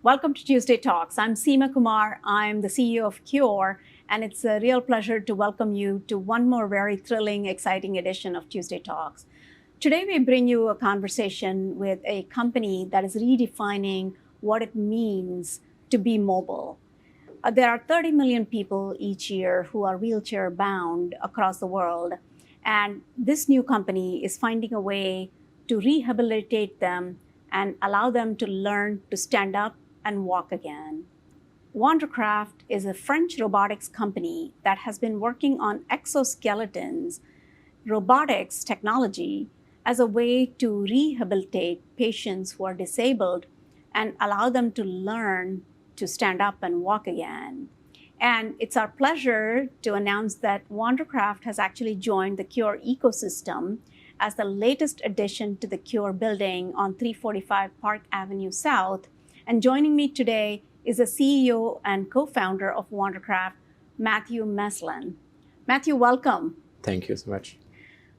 Welcome to Tuesday Talks. I'm Seema Kumar. I'm the CEO of Cure, and it's a real pleasure to welcome you to one more very thrilling, exciting edition of Tuesday Talks. Today, we bring you a conversation with a company that is redefining what it means to be mobile. There are 30 million people each year who are wheelchair bound across the world, and this new company is finding a way to rehabilitate them and allow them to learn to stand up and walk again. Wondercraft is a French robotics company that has been working on exoskeletons, robotics technology, as a way to rehabilitate patients who are disabled and allow them to learn to stand up and walk again. And it's our pleasure to announce that Wondercraft has actually joined the Cure ecosystem as the latest addition to the Cure building on 345 Park Avenue South. And joining me today is the CEO and co-founder of Wondercraft, Matthieu Masselin. Matthieu, welcome. Thank you so much.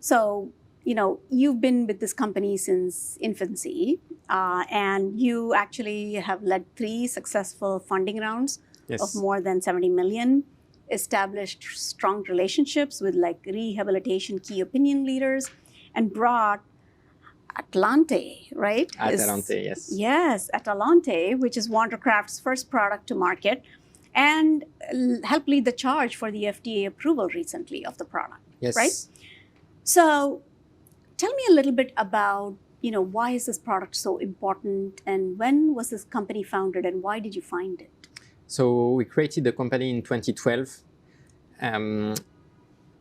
So, you've been with this company since infancy, and you actually have led 3 successful funding rounds of more than 70 million, established strong relationships with rehabilitation key opinion leaders, and brought Atlante, right? Atlante, yes. Yes, Atlante, which is Wondercraft's first product to market, and helped lead the charge for the FDA approval recently of the product, yes. Right? So tell me a little bit about, why is this product so important, and when was this company founded, and why did you find it? So we created the company in 2012,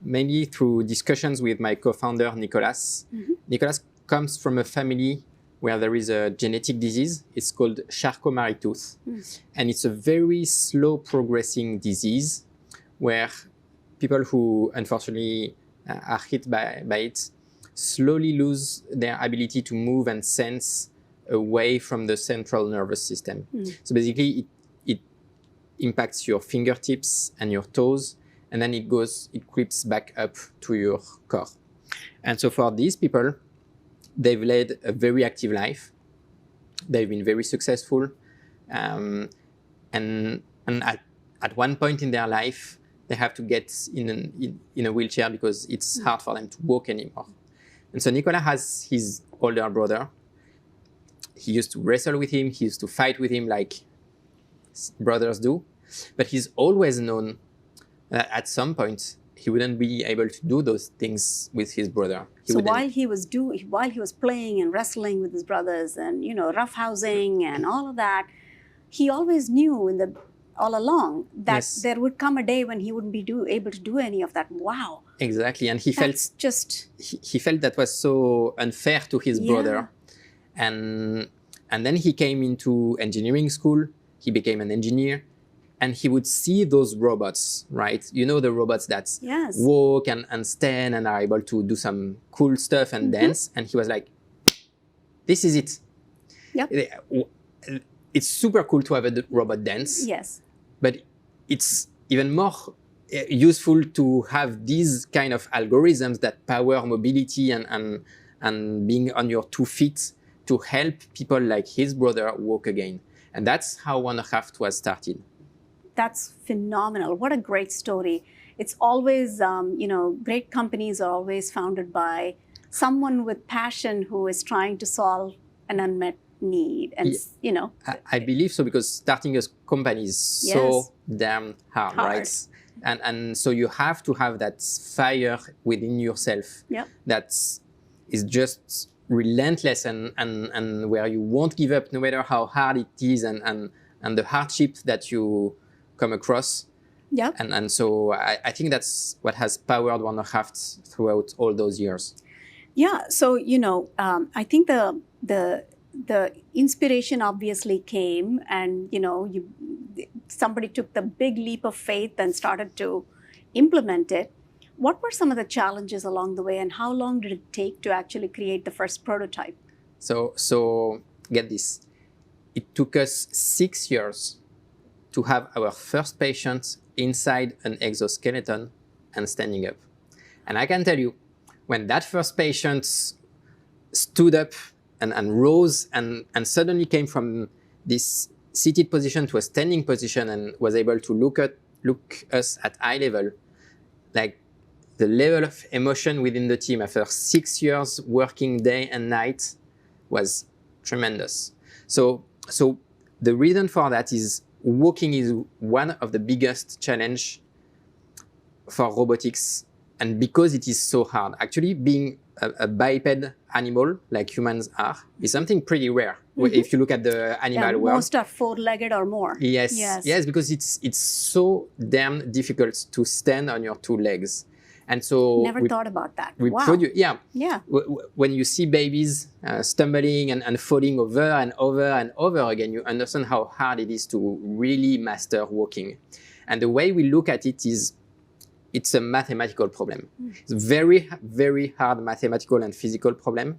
mainly through discussions with my co-founder, Nicolas. Mm-hmm. Nicolas comes from a family where there is a genetic disease. It's called Charcot-Marie-Tooth. And it's a very slow progressing disease where people who unfortunately are hit by it slowly lose their ability to move and sense away from the central nervous system. So basically it impacts your fingertips and your toes, and then it creeps back up to your core. And so for these people, they've led a very active life. They've been very successful. And at one point in their life, they have to get in a wheelchair because it's hard for them to walk anymore. And so Nicolas has his older brother. He used to wrestle with him. He used to fight with him like brothers do. But he's always known that at some point, he wouldn't be able to do those things with his brother. So while he was playing and wrestling with his brothers and roughhousing and all of that, he always knew all along that there would come a day when he wouldn't be able to do any of that. Wow. Exactly, and he felt that was so unfair to his brother, and then he came into engineering school. He became an engineer. And he would see those robots, right? The robots that walk and stand and are able to do some cool stuff and dance. And he was like, this is it. Yep. It's super cool to have a robot dance. Yes. But it's even more useful to have these kind of algorithms that power mobility and being on your 2 feet to help people like his brother walk again. And that's how Wondercraft was started. That's phenomenal. What a great story. It's always, great companies are always founded by someone with passion who is trying to solve an unmet need. And, I believe so, because starting a company is so damn hard, right? And so you have to have that fire within yourself that is just relentless and where you won't give up no matter how hard it is and the hardship that you come across. Yep. And so I think that's what has powered Wondercraft throughout all those years. Yeah. So, I think the inspiration obviously came and, somebody took the big leap of faith and started to implement it. What were some of the challenges along the way, and how long did it take to actually create the first prototype? So get this. It took us 6 years to have our first patient inside an exoskeleton and standing up. And I can tell you, when that first patient stood up and rose and suddenly came from this seated position to a standing position and was able to look us at eye level, like the level of emotion within the team after 6 years working day and night was tremendous. So the reason for that is walking is one of the biggest challenge for robotics, and because it is so hard. Actually, being a biped animal like humans are is something pretty rare. If you look at the animal world. Most are four-legged or more. Yes, because it's so damn difficult to stand on your two legs. And so never thought about that. Wow. When you see babies stumbling and falling over and over and over again, you understand how hard it is to really master walking. And the way we look at it is it's a mathematical problem. It's a very, very hard mathematical and physical problem,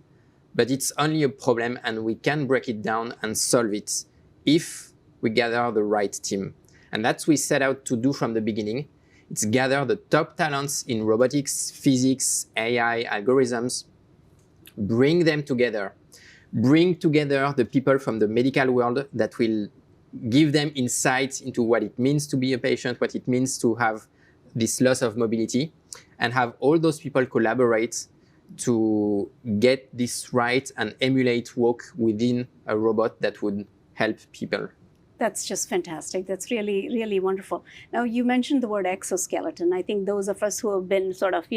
but it's only a problem and we can break it down and solve it if we gather the right team. And that's what we set out to do from the beginning. It's gather the top talents in robotics, physics, AI, algorithms, bring them together, bring together the people from the medical world that will give them insights into what it means to be a patient, what it means to have this loss of mobility, and have all those people collaborate to get this right and emulate walk within a robot that would help people. That's just fantastic. That's really, really wonderful. Now, you mentioned the word exoskeleton. I think those of us who have been sort of,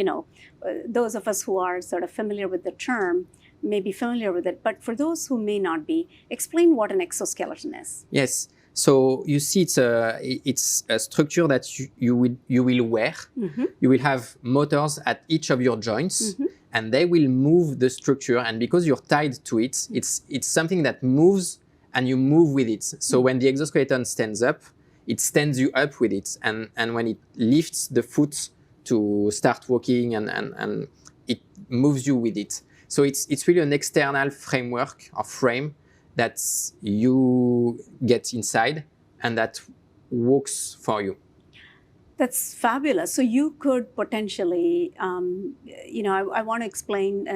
those of us who are sort of familiar with the term may be familiar with it. But for those who may not be, explain what an exoskeleton is. Yes. So you see, it's a structure that you will wear. Mm-hmm. You will have motors at each of your joints, mm-hmm. and they will move the structure. And because you're tied to it, it's something that moves, and you move with it. So when the exoskeleton stands up, it stands you up with it. And when it lifts the foot to start walking, and it moves you with it. So it's really an external framework or frame that you get inside and that works for you. That's fabulous. So you could potentially, I want to explain,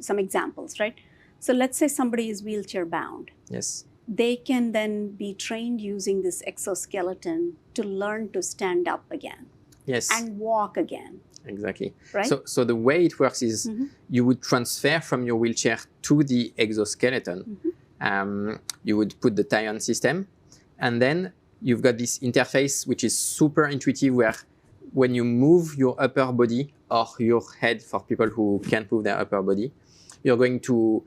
some examples, right? So let's say somebody is wheelchair bound. Yes. They can then be trained using this exoskeleton to learn to stand up again. Yes. And walk again. Exactly. Right? So the way it works is mm-hmm. you would transfer from your wheelchair to the exoskeleton. Mm-hmm. You would put the tie-on system, and then you've got this interface which is super intuitive, where when you move your upper body or your head, for people who can't move their upper body, you're going to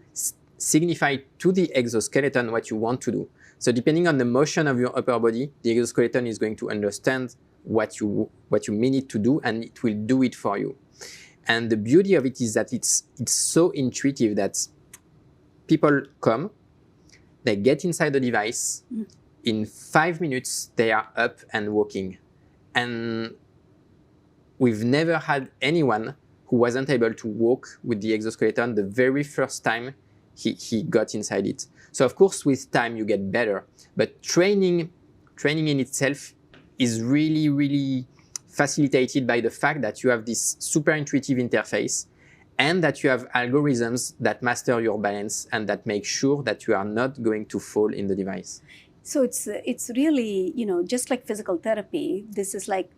signify to the exoskeleton what you want to do. So depending on the motion of your upper body, the exoskeleton is going to understand what you mean it to do, and it will do it for you. And the beauty of it is that it's so intuitive that people come, they get inside the device, in 5 minutes they are up and walking. And we've never had anyone who wasn't able to walk with the exoskeleton the very first time he got inside it. So of course with time you get better, but training in itself is really, really facilitated by the fact that you have this super intuitive interface, and that you have algorithms that master your balance and that make sure that you are not going to fall in the device. So it's really, just like physical therapy, this is like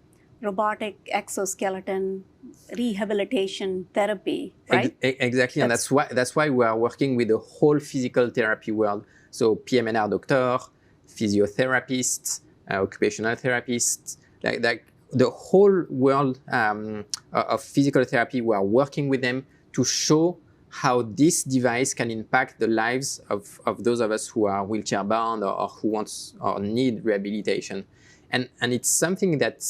robotic exoskeleton rehabilitation therapy, right? Exactly, and that's why we are working with the whole physical therapy world. So PM&R doctor, physiotherapists, occupational therapists, like the whole world of physical therapy, we are working with them to show how this device can impact the lives of those of us who are wheelchair bound or who want or need rehabilitation. And it's something that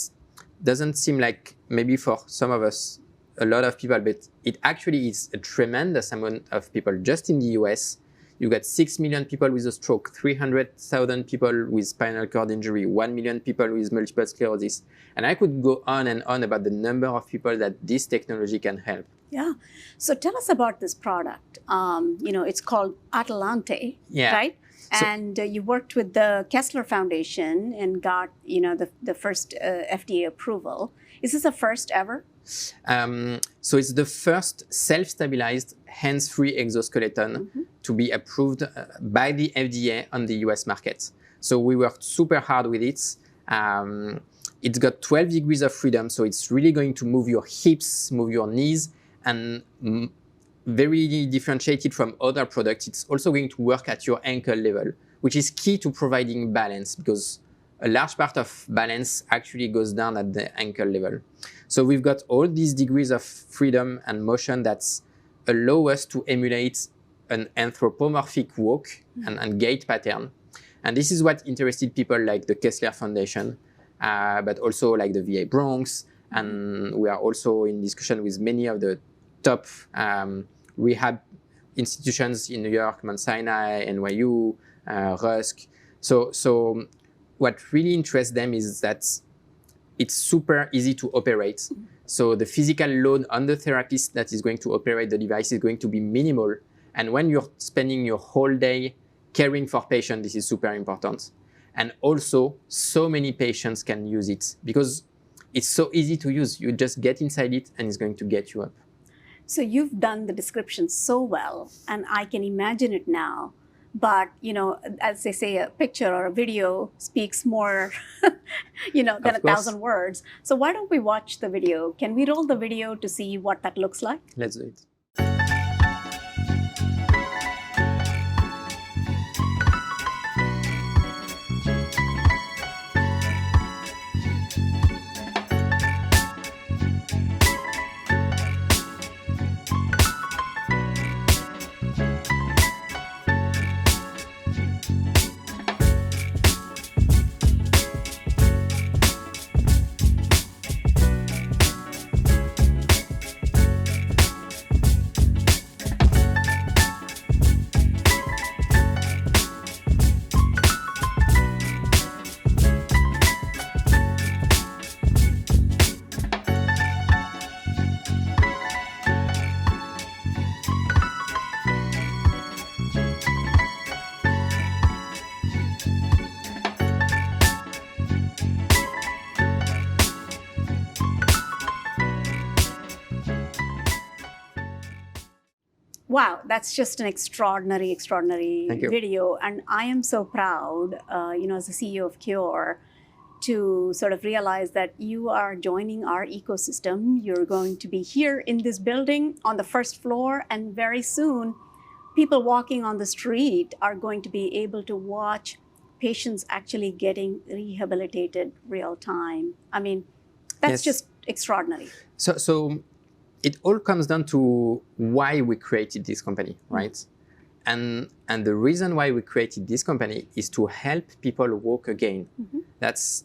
doesn't seem like maybe for some of us, a lot of people, but it actually is a tremendous amount of people. Just in the US, you got 6 million people with a stroke, 300,000 people with spinal cord injury, 1 million people with multiple sclerosis. And I could go on and on about the number of people that this technology can help. Yeah. So tell us about this product. It's called Atalante, right? And you worked with the Kessler Foundation and got, the first FDA approval. Is this the first ever? So it's the first self-stabilized hands-free exoskeleton to be approved by the FDA on the US market. So we worked super hard with it. It's got 12 degrees of freedom, so it's really going to move your hips, move your knees, and very differentiated from other products. It's also going to work at your ankle level, which is key to providing balance, because a large part of balance actually goes down at the ankle level. So we've got all these degrees of freedom and motion that allow us to emulate an anthropomorphic walk and gait pattern. And this is what interested people like the Kessler Foundation, but also like the VA Bronx. And we are also in discussion with many of the top rehab institutions in New York, Mount Sinai, NYU, Rusk. So what really interests them is that it's super easy to operate. So the physical load on the therapist that is going to operate the device is going to be minimal. And when you're spending your whole day caring for patients, this is super important. And also, so many patients can use it because it's so easy to use. You just get inside it and it's going to get you up. So you've done the description so well, and I can imagine it now. But, as they say, a picture or a video speaks more, than 1,000 words. So why don't we watch the video? Can we roll the video to see what that looks like? Let's do it. Wow, that's just an extraordinary video. And I am so proud, as the CEO of Cure, to sort of realize that you are joining our ecosystem. You're going to be here in this building on the first floor, and very soon, people walking on the street are going to be able to watch patients actually getting rehabilitated real time. I mean, that's just extraordinary. So it all comes down to why we created this company, right? And the reason why we created this company is to help people walk again. That's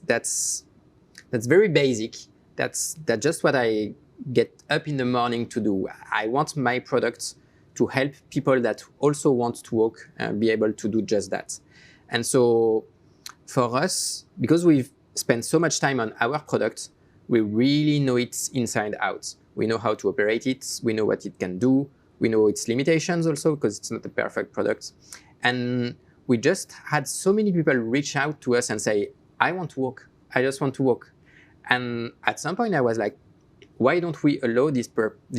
very basic. That's just what I get up in the morning to do. I want my products to help people that also want to walk be able to do just that. And so for us, because we've spent so much time on our product, we really know it inside out. We know how to operate it. We know what it can do. We know its limitations also, because it's not a perfect product. And we just had so many people reach out to us and say, I want to walk. I just want to walk. And at some point I was like, why don't we allow these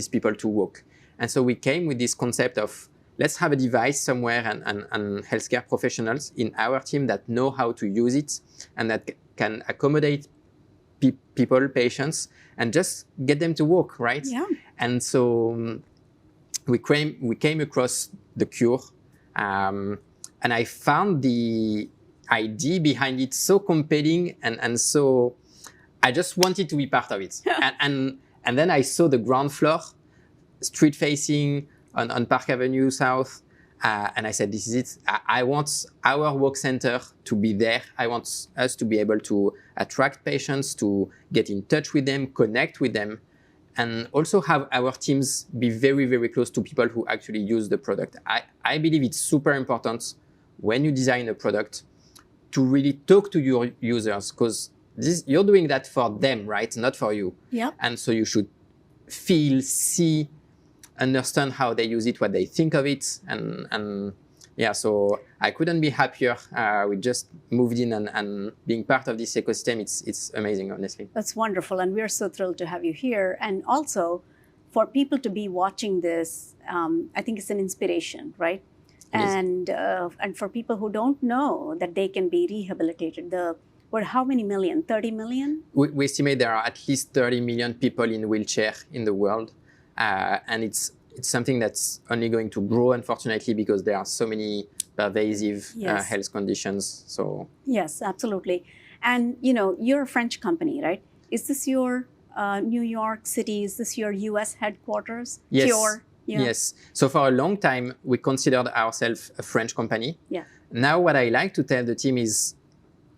people to walk? And so we came with this concept of, let's have a device somewhere and healthcare professionals in our team that know how to use it and that can accommodate people, patients, and just get them to walk, right? Yeah. And so we came across the Cure, and I found the idea behind it so compelling, and so I just wanted to be part of it. and then I saw the ground floor, street facing on Park Avenue South, and I said, this is it. I want our work center to be there. I want us to be able to attract patients, to get in touch with them, connect with them, and also have our teams be very, very close to people who actually use the product. I believe it's super important when you design a product to really talk to your users, because you're doing that for them, right? Not for you. Yeah. And so you should feel, see, understand how they use it, what they think of it, and yeah, so I couldn't be happier. We just moved in and being part of this ecosystem, it's amazing, honestly. That's wonderful, and we're so thrilled to have you here. And also, for people to be watching this, I think it's an inspiration, right? And for people who don't know that they can be rehabilitated, how many million? 30 million? We estimate there are at least 30 million people in wheelchair in the world. And it's something that's only going to grow, unfortunately, because there are so many pervasive health conditions. So yes, absolutely. And you're a French company, right? Is this your New York City? Is this your U.S. headquarters? Yes. Cure? Yeah. Yes. So for a long time, we considered ourselves a French company. Yeah. Now, what I like to tell the team is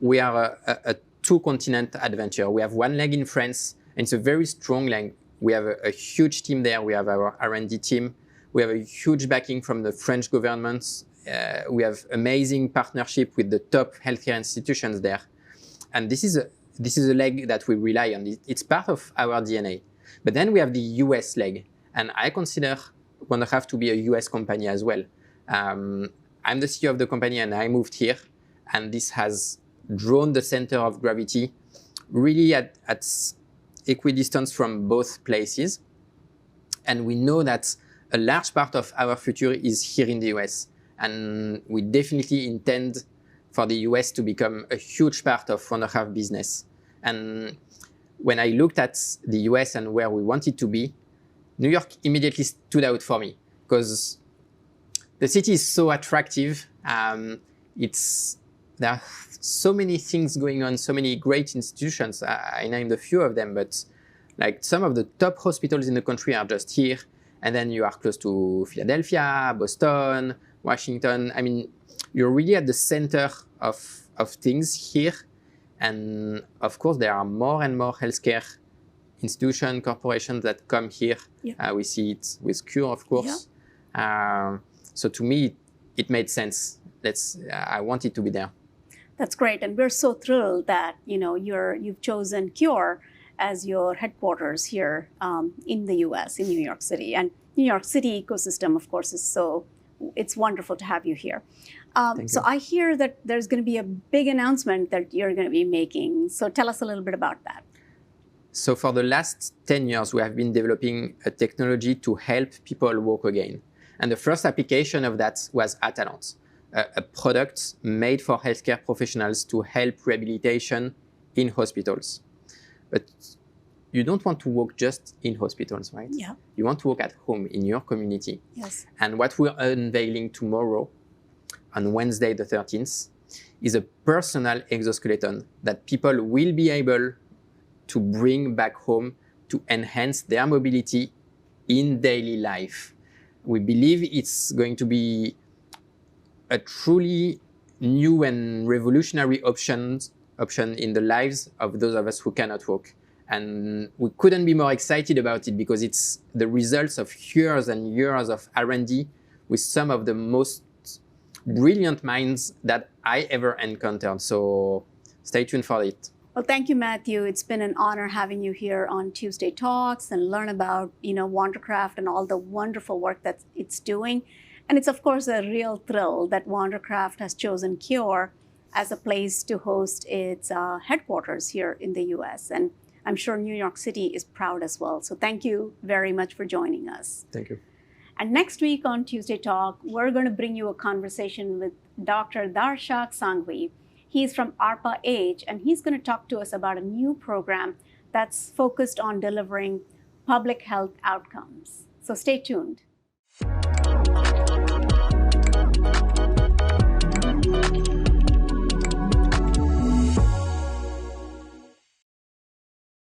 we are a two-continent adventure. We have one leg in France, and it's a very strong leg. We have a huge team there. We have our R&D team. We have a huge backing from the French government. We have amazing partnership with the top healthcare institutions there. And this is a leg that we rely on. It's part of our DNA. But then we have the US leg. And I consider WonderCraft to be a US company as well. I'm the CEO of the company and I moved here. And this has drawn the center of gravity really at equidistance from both places. And we know that a large part of our future is here in the US. And we definitely intend for the US to become a huge part of WonderCraft business. And when I looked at the US and where we wanted to be, New York immediately stood out for me because the city is so attractive. There are so many things going on, so many great institutions. I named a few of them, but like some of the top hospitals in the country are just here. And then you are close to Philadelphia, Boston, Washington. I mean, you're really at the center of things here. And of course, there are more and more healthcare institutions, corporations that come here. Yeah. We see it with Cure, of course. Yeah. So to me, it made sense. I wanted to be there. That's great. And we're so thrilled that you've chosen Cure as your headquarters here in the US, in New York City. And New York City ecosystem, of course, it's wonderful to have you here. So I hear that there's going to be a big announcement that you're going to be making. So tell us a little bit about that. So for the last 10 years, we have been developing a technology to help people walk again. And the first application of that was Atalante, a product made for healthcare professionals to help rehabilitation in hospitals. But you don't want to walk just in hospitals, right? Yeah. You want to walk at home in your community. Yes. And what we're unveiling tomorrow, on Wednesday the 13th, is a personal exoskeleton that people will be able to bring back home to enhance their mobility in daily life. We believe it's going to be a truly new and revolutionary option in the lives of those of us who cannot walk. And we couldn't be more excited about it because it's the results of years and years of R&D with some of the most brilliant minds that I ever encountered. So stay tuned for it. Well, thank you, Matthieu. It's been an honor having you here on Tuesday Talks and learn about, WonderCraft and all the wonderful work that it's doing. And it's, of course, a real thrill that WonderCraft has chosen Cure as a place to host its headquarters here in the US. And I'm sure New York City is proud as well. So thank you very much for joining us. Thank you. And next week on Tuesday Talk, we're going to bring you a conversation with Dr. Darshak Sanghvi. He's from ARPA-H, and he's going to talk to us about a new program that's focused on delivering public health outcomes. So stay tuned.